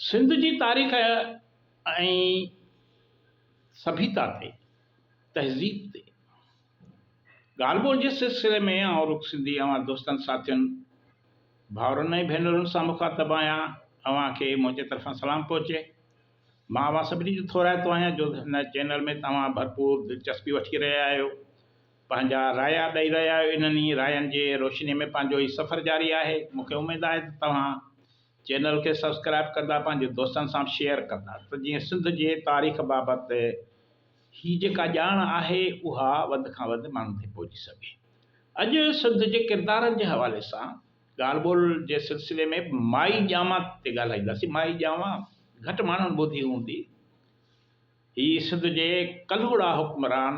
सिंध जी तारीख़ ऐं सभ्यता ते तहज़ीब ते ॻाल्हि ॿोल जे सिलसिले में और सिंधी अवां दोस्तनि साथियुनि भाउरनि ऐं भेनरुनि सां मुखातब आहियां। अव्हां खे मुंहिंजे तरफ़ां सलाम पहुचे। मां अव्हां सभिनी जो थोराइतो आहियां जो हिन चैनल में तव्हां भरपूर दिलचस्पी वठी रहिया आहियो, पंहिंजा राया ॾेई रहिया आहियो। इन्हनि रायनि जे रोशनी में पंहिंजो ई सफ़र जारी आहे। मूंखे उमेदु आहे त तव्हां चैनल खे सब्सक्राइब कंदा, पंहिंजे दोस्तनि सां शेयर कंदा, त जीअं सिंध जे तारीख़ बाबति ही जेका ॼाण आहे उहा वधि खां वधि माण्हुनि ते पहुची सघे। अॼु सिंध जे किरदारनि जे हवाले सां ॻाल्हि ॿोल जे सिलसिले में माई ॼामा ते ॻाल्हाईंदासीं। माई ॼामा घटि माण्हुनि ॿुधी हूंदी। हीअ सिंध जे कल्होड़ा हुक्मरान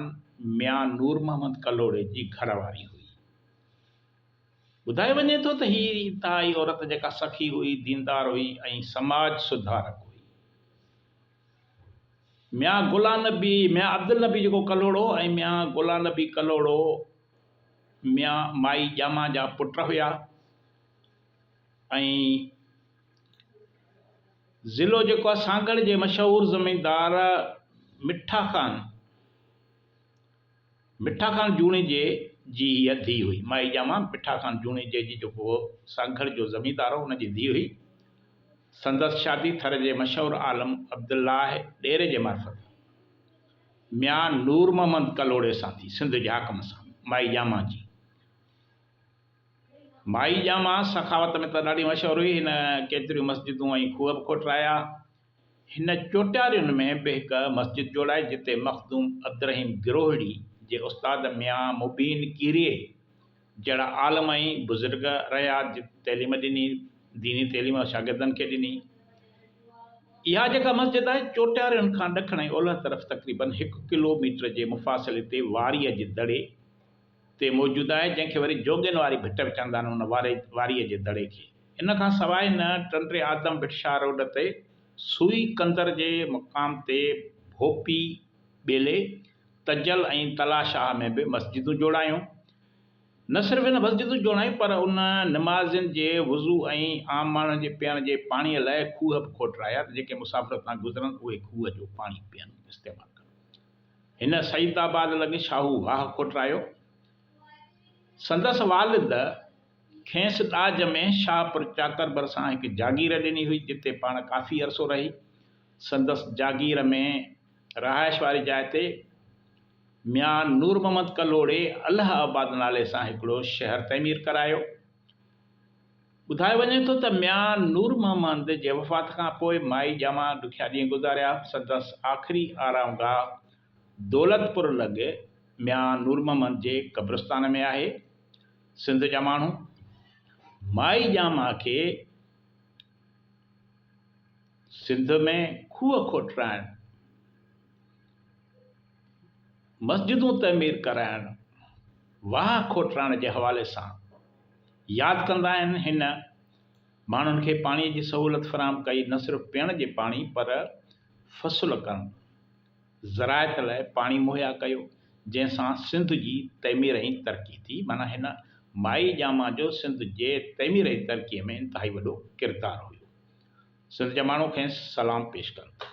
मियां नूर मोहम्मद कल्होड़े जी घरवारी हुई। ॿुधायो वञे थो त हीअ इंतहाई औरत जेका सखी हुई, दीनदार हुई ऐं समाज सुधारक हुई। मियां अब्दुल नबी जेको कल्होड़ो ऐं मियां गुलाम नबी कल्होड़ो मियां माई ॼामा जा पुट हुया ऐं ज़िलो जेको आहे सांगड़ जे मशहूरु ज़मींदार मिठा ख़ान जूणी जे जी हीअ धीउ हुई। माई ॼामा मिठा ख़ान जूणी जे जी जेको सांगड़ जो ज़मींदार हो, हुनजी धीउ हुई। संदसि शादी थर जे मशहूरु आलम अब्दुल्लाह ॾेरे जे मार्फत मियां नूर मोहम्मद कल्होड़े सां थी, सिंध जे हाकम सां। माई ॼामा जी माई ॼामा सखावत में त ॾाढी मशहूरु हुई। हिन केतिरियूं मस्जिदूं ऐं खूह बि खोटराया। हिन चोटियारियुनि में बि हिकु मस्जिद जोड़ाई जिते मखदूम अब्दुर्रहीम गिरोहड़ी जे उस्ताद मियां मुबीन कीरिए जहिड़ा आलम ऐं बुज़ुर्ग रहिया, तैलीम ॾिनी, दीनी तैलीम शागिर्दनि खे ॾिनी। इहा जेका मस्जिद आहे चोटियारियुनि खां ॾखण ऐं ओलह तरफ़ तक़रीबन 1 किलोमीटर जे मुफ़ासिले ते वारीअ जे दड़े ते मौजूदु आहे, जंहिंखे वरी जोगियुनि वारी भिट बि चवंदा आहिनि उन वारीअ जे दड़े खे। इन खां सवाइ न टंडरे आदम भिट शाह रोड ते सुई कंदर जे मुक़ाम ते भोपी ॿेले, तजल ऐं तलाशाह में बि मस्जिदूं जोड़ायूं। न सिर्फ़ु हिन मस्जिदूं जोड़ायूं पर उन नमाज़िन जे वुज़ू ऐं आम माण्हुनि जे पीअण जे पाणीअ लाइ खूह बि खोटराया, जेके मुसाफ़िर तां गुज़रनि उहे खूह जो पाणी पीअनि, इस्तेमालु कनि। हिन सईदाबाद लॻे शाहू वाह खोटरायो। संदसि वालिद खेसि ॾाज में शाहपुर चाकर भरिसां हिकु जागीर ॾिनी हुई, जिते पाण काफ़ी अरसो रही। संदसि जागीर में रहाइश वारी जाइ ते मियां नूर मोहम्मद कल्होड़े अलाहाबाद नाले सां हिकिड़ो शहर तइमीर करायो। ॿुधायो वञे थो त मियां नूर मोहम्मद जे वफ़ात खां पोइ माई ॼामा ॾुखिया ॾींहं गुज़ारिया। संदसि आख़िरी आरामगाह दौलतपुर लॻे मियां नूर मोहम्मद जे क़ब्रिस्तान में आहे। सिंध जा माण्हू माई ॼामा खे सिंध में खूह खोटराइण, मस्जिदूं तइमीर कराइण, वाह खोटराइण जे हवाले सां यादि कंदा आहिनि। हिन माण्हुनि खे पाणीअ जी सहूलियत फ़राहम कई, न सिर्फ़ु पीअण जे पाणी पर फ़सुल करणु, ज़रायत लाइ पाणी मुहैया कयो, जंहिंसां सिंध जी तइमीर ऐं तरक़ी थी। माना हिन माई ॼामा जो सिंध जे तइमीर ऐं तरक़ीअ में इंतिहाई वॾो किरदारु हुयो। सिंध जा माण्हू खेसि सलाम पेश कनि।